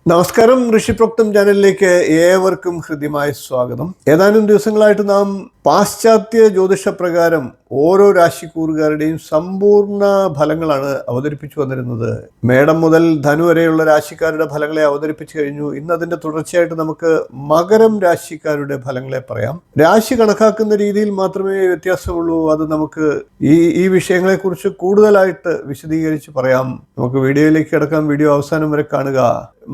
നമസ്കാരം. ഋഷിപ്രോക്തം ചാനലിലേക്ക് ഏവർക്കും ഹൃദ്യമായ സ്വാഗതം. ഏതാനും ദിവസങ്ങളായിട്ട് നാം പാശ്ചാത്യ ജ്യോതിഷ പ്രകാരം ഓരോ രാശിക്കൂറുകാരുടെയും സമ്പൂർണ്ണ ഫലങ്ങളാണ് അവതരിപ്പിച്ചു വന്നിരുന്നത്. മേടം മുതൽ ധനു വരെയുള്ള രാശിക്കാരുടെ ഫലങ്ങളെ അവതരിപ്പിച്ചു കഴിഞ്ഞു. ഇന്ന് അതിന്റെ തുടർച്ചയായിട്ട് നമുക്ക് മകരം രാശിക്കാരുടെ ഫലങ്ങളെ പറയാം. രാശി കണക്കാക്കുന്ന രീതിയിൽ മാത്രമേ വ്യത്യാസമുള്ളൂ. അത് നമുക്ക് ഈ വിഷയങ്ങളെക്കുറിച്ച് കൂടുതലായിട്ട് വിശദീകരിച്ച് പറയാം. നമുക്ക് വീഡിയോയിലേക്ക് കിടക്കാം. വീഡിയോ അവസാനം വരെ കാണുക.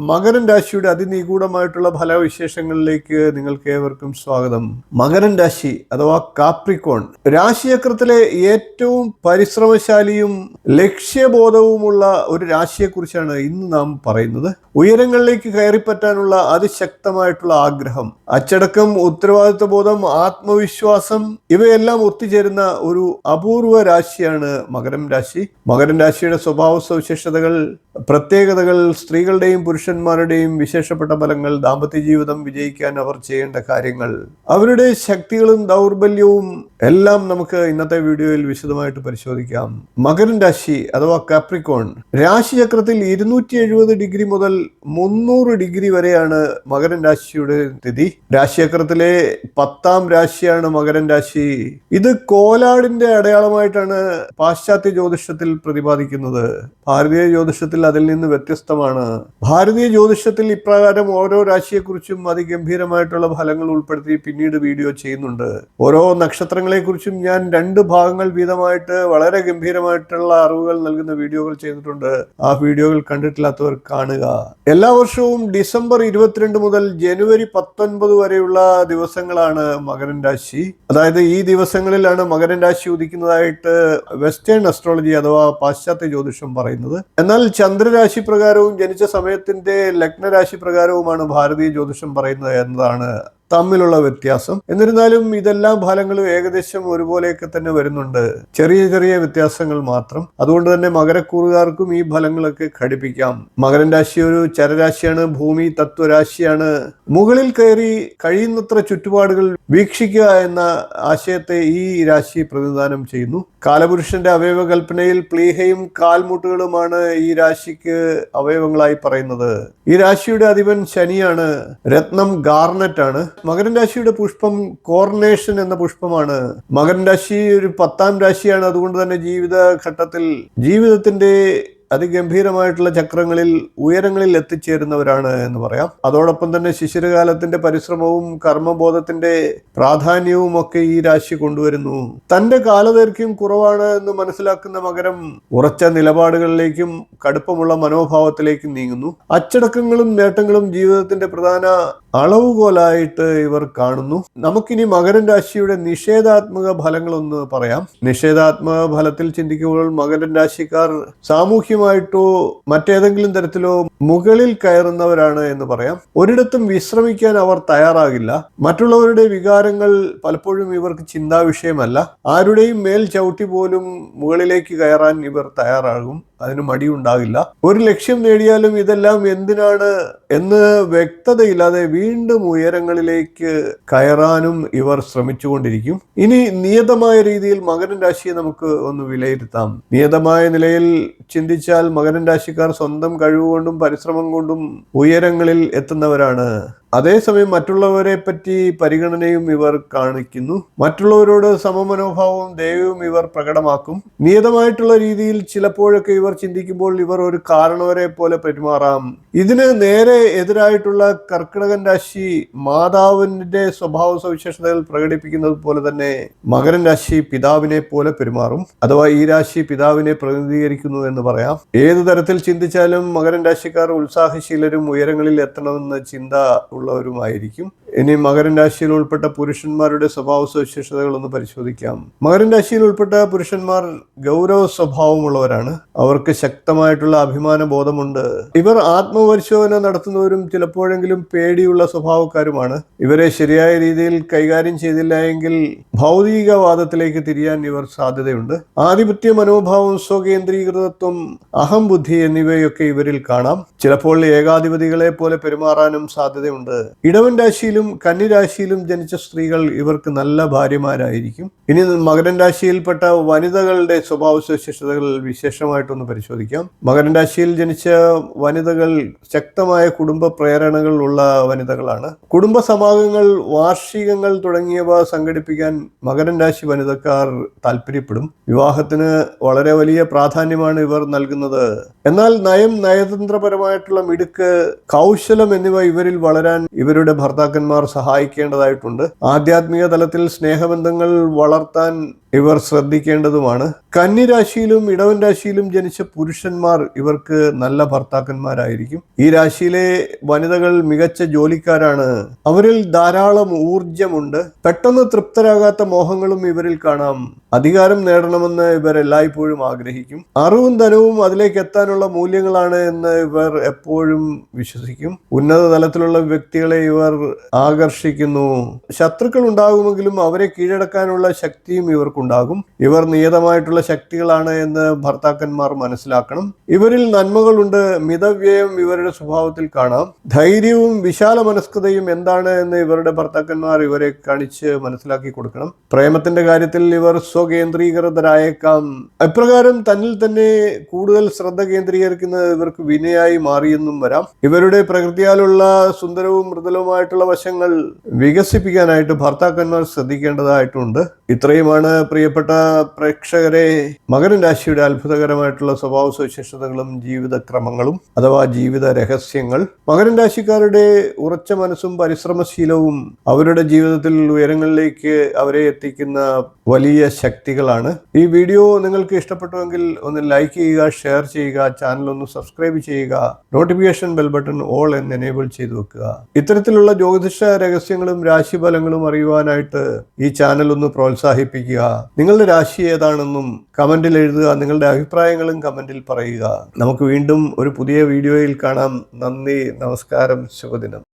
മകരം രാശിയുടെ അതിനിഗൂഢമായിട്ടുള്ള ഫലവിശേഷങ്ങളിലേക്ക് നിങ്ങൾക്ക് ഏവർക്കും സ്വാഗതം. മകരം രാശി അഥവാ കാപ്രിക്കോൺ രാശിചക്രത്തിലെ ഏറ്റവും പരിശ്രമശാലിയും ലക്ഷ്യബോധവുമുള്ള ഒരു രാശിയെക്കുറിച്ചാണ് ഇന്ന് നാം പറയുന്നത്. ഉയരങ്ങളിലേക്ക് കയറിപ്പറ്റാനുള്ള അതിശക്തമായിട്ടുള്ള ആഗ്രഹം, അച്ചടക്കം, ഉത്തരവാദിത്വ ബോധം, ആത്മവിശ്വാസം ഇവയെല്ലാം ഒത്തുചേരുന്ന ഒരു അപൂർവ രാശിയാണ് മകരം രാശി. മകരം രാശിയുടെ സ്വഭാവ സവിശേഷതകൾ, പ്രത്യേകതകൾ, സ്ത്രീകളുടെയും പുരുഷന്മാരുടെയും വിശേഷപ്പെട്ട ഫലങ്ങൾ, ദാമ്പത്യ ജീവിതം വിജയിക്കാൻ അവർ ചെയ്യേണ്ട കാര്യങ്ങൾ, അവരുടെ ശക്തികളും ദൗർബല്യവും എല്ലാം നമുക്ക് ഇന്നത്തെ വീഡിയോയിൽ വിശദമായിട്ട് പരിശോധിക്കാം. മകരം രാശി അഥവാ കാപ്രിക്കോൺ രാശിചക്രത്തിൽ 270 ഡിഗ്രി മുതൽ 300 ഡിഗ്രി വരെയാണ് മകരം രാശിയുടെ സ്ഥിതി. രാശിചക്രത്തിലെ 10ാം രാശിയാണ് മകരം രാശി. ഇത് കോലാടിന്റെ അടയാളമായിട്ടാണ് പാശ്ചാത്യ ജ്യോതിഷത്തിൽ പ്രതിപാദിക്കുന്നത്. ഭാരതീയ ജ്യോതിഷത്തിൽ അതിൽ നിന്ന് വ്യത്യസ്തമാണ്. ഭാരതീയ ജ്യോതിഷത്തിൽ ഇപ്രകാരം ഓരോ രാശിയെക്കുറിച്ചും അതിഗംഭീരമായിട്ടുള്ള ഫലങ്ങൾ ഉൾപ്പെടുത്തി പിന്നീട് വീഡിയോ ചെയ്യുന്നുണ്ട്. ഓരോ നക്ഷത്രങ്ങളെ കുറിച്ചും ഞാൻ 2 ഭാഗങ്ങൾ വീതമായിട്ട് വളരെ ഗംഭീരമായിട്ടുള്ള അറിവുകൾ നൽകുന്ന വീഡിയോകൾ ചെയ്തിട്ടുണ്ട്. ആ വീഡിയോകൾ കണ്ടിട്ടില്ലാത്തവർ കാണുക. എല്ലാ വർഷവും ഡിസംബർ 22 മുതൽ ജനുവരി 19 വരെയുള്ള ദിവസങ്ങളാണ് മകരം രാശി. അതായത് ഈ ദിവസങ്ങളിലാണ് മകരം രാശി ഉദിക്കുന്നതായിട്ട് വെസ്റ്റേൺ അസ്ട്രോളജി അഥവാ പാശ്ചാത്യ ജ്യോതിഷം പറയുന്നത്. എന്നാൽ ചന്ദ്രരാശി പ്രകാരവും ജനിച്ച സമയത്തിന്റെ ലഗ്നരാശി പ്രകാരവുമാണ് ഭാരതീയ ജ്യോതിഷം പറയുന്നത് എന്നതാണ് തമ്മിലുള്ള വ്യത്യാസം. എന്നിരുന്നാലും ഇതെല്ലാം ഫലങ്ങളും ഏകദേശം ഒരുപോലെയൊക്കെ തന്നെ വരുന്നുണ്ട്. ചെറിയ ചെറിയ വ്യത്യാസങ്ങൾ മാത്രം. അതുകൊണ്ട് തന്നെ മകരക്കൂറുകാർക്കും ഈ ഫലങ്ങളൊക്കെ ഘടിപ്പിക്കാം. മകരം രാശി ഒരു ചരരാശിയാണ്, ഭൂമി തത്വരാശിയാണ്. മുകളിൽ കയറി കഴിയുന്നത്ര ചുറ്റുപാടുകൾ വീക്ഷിക്കുക എന്ന ആശയത്തെ ഈ രാശി പ്രതിനിധാനം ചെയ്യുന്നു. കാലപുരുഷന്റെ അവയവകൽപ്പനയിൽ പ്ലീഹയും കാൽമുട്ടുകളുമാണ് ഈ രാശിക്ക് അവയവങ്ങളായി പറയുന്നത്. ഈ രാശിയുടെ അധിപൻ ശനിയാണ്. രത്നം ഗാർണറ്റ് ആണ്. മകരം രാശിയുടെ പുഷ്പം കോർണേഷൻ എന്ന പുഷ്പമാണ്. മകരം രാശി ഒരു 10ാം രാശിയാണ്. അതുകൊണ്ട് തന്നെ ജീവിതത്തിന്റെ അതിഗംഭീരമായിട്ടുള്ള ചക്രങ്ങളിൽ ഉയരങ്ങളിൽ എത്തിച്ചേരുന്നവരാണ് എന്ന് പറയാം. അതോടൊപ്പം തന്നെ ശിശിരകാലത്തിന്റെ പരിശ്രമവും കർമ്മബോധത്തിന്റെ പ്രാധാന്യവും ഒക്കെ ഈ രാശി കൊണ്ടുവരുന്നു. തന്റെ കാലദൈർഘ്യം കുറവാണ് എന്ന് മനസ്സിലാക്കുന്ന മകരം ഉറച്ച നിലപാടുകളിലേക്കും കടുപ്പമുള്ള മനോഭാവത്തിലേക്കും നീങ്ങുന്നു. അച്ചടക്കങ്ങളും നേട്ടങ്ങളും ജീവിതത്തിന്റെ പ്രധാന അളവുകോലായിട്ട് ഇവർ കാണുന്നു. നമുക്കിനി മകരം രാശിയുടെ നിഷേധാത്മക ഫലങ്ങളൊന്ന് പറയാം. നിഷേധാത്മക ഫലത്തിൽ ചിന്തിക്കുമ്പോൾ മകരം രാശിക്കാർ സാമൂഹ്യമായിട്ടോ മറ്റേതെങ്കിലും തരത്തിലോ മുകളിൽ കയറുന്നവരാണ് എന്ന് പറയാം. ഒരിടത്തും വിശ്രമിക്കാൻ അവർ തയ്യാറാകില്ല. മറ്റുള്ളവരുടെ വികാരങ്ങൾ പലപ്പോഴും ഇവർക്ക് ചിന്താ വിഷയമല്ല. ആരുടെയും മേൽ ചവിട്ടി പോലും മുകളിലേക്ക് കയറാൻ ഇവർ തയ്യാറാകും. അതിന് മടിയുണ്ടാകില്ല. ഒരു ലക്ഷ്യം നേടിയാലും ഇതെല്ലാം എന്തിനാണ് എന്ന് വ്യക്തതയില്ലാതെ വീണ്ടും ഉയരങ്ങളിലേക്ക് കയറാനും ഇവർ ശ്രമിച്ചുകൊണ്ടിരിക്കും. ഇനി നിയതമായ രീതിയിൽ മകരം രാശിയെ നമുക്ക് ഒന്ന് വിലയിരുത്താം. നിയതമായ നിലയിൽ ചിന്തിച്ചാൽ മകരം രാശിക്കാർ സ്വന്തം കഴിവുകൊണ്ടും പരിശ്രമം കൊണ്ടും ഉയരങ്ങളിൽ എത്തുന്നവരാണ്. അതേസമയം മറ്റുള്ളവരെ പറ്റി പരിഗണനയും ഇവർ കാണിക്കുന്നു. മറ്റുള്ളവരോട് സമമനോഭാവവും ദയവും ഇവർ പ്രകടമാക്കും. നിയതമായിട്ടുള്ള രീതിയിൽ ചിലപ്പോഴൊക്കെ ഇവർ ചിന്തിക്കുമ്പോൾ ഇവർ ഒരു കാരണവരെ പോലെ പെരുമാറാം. ഇതിന് നേരെ എതിരായിട്ടുള്ള കർക്കിടകൻ രാശി മാതാവിന്റെ സ്വഭാവ സവിശേഷതകൾ പ്രകടിപ്പിക്കുന്നത് പോലെ തന്നെ മകരം രാശി പിതാവിനെ പോലെ പെരുമാറും. അഥവാ ഈ രാശി പിതാവിനെ പ്രതിനിധീകരിക്കുന്നു എന്ന് പറയാം. ഏതു തരത്തിൽ ചിന്തിച്ചാലും മകരം രാശിക്കാർ ഉത്സാഹശീലരും ഉയരങ്ങളിൽ എത്തണമെന്ന ചിന്ത ഉള്ളവരുമായിരിക്കും. ഇനി മകരം രാശിയിൽ ഉൾപ്പെട്ട പുരുഷന്മാരുടെ സ്വഭാവ സവിശേഷതകൾ ഒന്ന് പരിശോധിക്കാം. മകരം രാശിയിൽ ഉൾപ്പെട്ട പുരുഷന്മാർ ഗൗരവ സ്വഭാവമുള്ളവരാണ്. അവർക്ക് ശക്തമായിട്ടുള്ള അഭിമാന ബോധമുണ്ട്. ഇവർ ആത്മപരിശോധന നടത്തുന്നവരും ചിലപ്പോഴെങ്കിലും പേടിയുള്ള സ്വഭാവക്കാരുമാണ്. ഇവരെ ശരിയായ രീതിയിൽ കൈകാര്യം ചെയ്തില്ല എങ്കിൽ ഭൗതികവാദത്തിലേക്ക് തിരിയാൻ ഇവർ സാധ്യതയുണ്ട്. ആധിപത്യ മനോഭാവം, സ്വകേന്ദ്രീകൃതത്വം, അഹംബുദ്ധി എന്നിവയൊക്കെ ഇവരിൽ കാണാം. ചിലപ്പോൾ ഏകാധിപതികളെ പോലെ പെരുമാറാനും സാധ്യതയുണ്ട്. ഇടവൻ രാശിയിലും രാശിയിലും കന്നി രാശിയിലും ജനിച്ച സ്ത്രീകൾ ഇവർക്ക് നല്ല ഭാര്യമാരായിരിക്കും. ഇനി മകരം രാശിയിൽപ്പെട്ട വനിതകളുടെ സ്വഭാവ സവിശേഷതകൾ വിശേഷമായിട്ടൊന്ന് പരിശോധിക്കാം. മകരം രാശിയിൽ ജനിച്ച വനിതകൾ ശക്തമായ കുടുംബ പ്രേരണകൾ ഉള്ള വനിതകളാണ്. കുടുംബ സമാഗമങ്ങൾ, വാർഷികങ്ങൾ തുടങ്ങിയവ സംഘടിപ്പിക്കാൻ മകരം രാശി വനിതക്കാർ താല്പര്യപ്പെടും. വിവാഹത്തിന് വളരെ വലിയ പ്രാധാന്യമാണ് ഇവർ നൽകുന്നത്. എന്നാൽ നയതന്ത്രപരമായിട്ടുള്ള മിടുക്ക്, കൗശലം എന്നിവ ഇവരിൽ വളരാൻ ഇവരുടെ ഭർത്താക്കന്മാർ സഹായിക്കേണ്ടതായിട്ടുണ്ട്. ആധ്യാത്മിക തലത്തിൽ സ്നേഹബന്ധങ്ങൾ വളർത്താൻ ഇവർ ശ്രദ്ധിക്കേണ്ടതുമാണ്. കന്നി രാശിയിലും ഇടവൻ രാശിയിലും ജനിച്ച പുരുഷന്മാർ ഇവർക്ക് നല്ല ഭർത്താക്കന്മാരായിരിക്കും. ഈ രാശിയിലെ വനിതകൾ മികച്ച ജോലിക്കാരാണ്. അവരിൽ ധാരാളം ഊർജമുണ്ട്. പെട്ടെന്ന് തൃപ്തരാകാത്ത മോഹങ്ങളും ഇവരിൽ കാണാം. അധികാരം നേടണമെന്ന് ഇവർ എല്ലായ്പ്പോഴും ആഗ്രഹിക്കും. അറിവും ധനവും അതിലേക്ക് എത്താനുള്ള മൂല്യങ്ങളാണ് എന്ന് ഇവർ എപ്പോഴും വിശ്വസിക്കും. ഉന്നത തലത്തിലുള്ള വ്യക്തികളെ ഇവർ ആകർഷിക്കുന്നു. ശത്രുക്കൾ ഉണ്ടാകുമെങ്കിലും അവരെ കീഴടക്കാനുള്ള ശക്തിയും ഇവർക്കുണ്ടാകും. ഇവർ നിയതമായിട്ടുള്ള ശക്തികളാണ് എന്ന് ഭർത്താക്കന്മാർ മനസ്സിലാക്കണം. ഇവരിൽ നന്മകളുണ്ട്. മിതവ്യയം ഇവരുടെ സ്വഭാവത്തിൽ കാണാം. ധൈര്യവും വിശാല മനസ്കതയും എന്താണ് എന്ന് ഇവരുടെ ഭർത്താക്കന്മാർ ഇവരെ കാണിച്ച് മനസ്സിലാക്കി കൊടുക്കണം. പ്രേമത്തിന്റെ കാര്യത്തിൽ ഇവർ സ്വകേന്ദ്രീകൃതരായേക്കാം. അപ്രകാരം തന്നിൽ തന്നെ കൂടുതൽ ശ്രദ്ധ കേന്ദ്രീകരിക്കുന്നത് ഇവർക്ക് വിനയായി മാറിയെന്നും വരാം. ഇവരുടെ പ്രകൃതിയാലുള്ള സുന്ദരവും മൃദുലവുമായിട്ടുള്ള വശങ്ങൾ വികസിപ്പിക്കാനായിട്ട് ഭർത്താക്കന്മാർ ശ്രദ്ധിക്കേണ്ടതായിട്ടുണ്ട്. ഇത്രയുമാണ് പ്രിയപ്പെട്ട പ്രേക്ഷകരെ മകരം രാശിയുടെ അത്ഭുതകരമായിട്ടുള്ള സ്വഭാവ സവിശേഷതകളും ജീവിതക്രമങ്ങളും അഥവാ ജീവിത രഹസ്യങ്ങൾ. മകരം രാശിക്കാരുടെ ഉറച്ച മനസ്സും പരിശ്രമശീലവും അവരുടെ ജീവിതത്തിൽ ഉയരങ്ങളിലേക്ക് അവരെ എത്തിക്കുന്ന വലിയ ശക്തികളാണ്. ഈ വീഡിയോ നിങ്ങൾക്ക് ഇഷ്ടപ്പെട്ടുവെങ്കിൽ ഒന്ന് ലൈക്ക് ചെയ്യുക, ഷെയർ ചെയ്യുക, ചാനൽ ഒന്ന് സബ്സ്ക്രൈബ് ചെയ്യുക, നോട്ടിഫിക്കേഷൻ ബെൽ ബട്ടൺ ഓൾ എന്ന് എനേബിൾ ചെയ്തു വെക്കുക. ഇത്തരത്തിലുള്ള ജ്യോതിഷ രഹസ്യങ്ങളും രാശിഫലങ്ങളും അറിയുവാനായിട്ട് ഈ ചാനൽ ഒന്ന് പ്രോത്സാഹിപ്പിക്കുക. നിങ്ങളുടെ രാശി ഏതാണെന്നും കമന്റിൽ എഴുതുക. നിങ്ങളുടെ അഭിപ്രായങ്ങളും കമന്റിൽ പറയുക. നമുക്ക് വീണ്ടും ഒരു പുതിയ വീഡിയോയിൽ കാണാം. നന്ദി, നമസ്കാരം, ശുഭദിനം.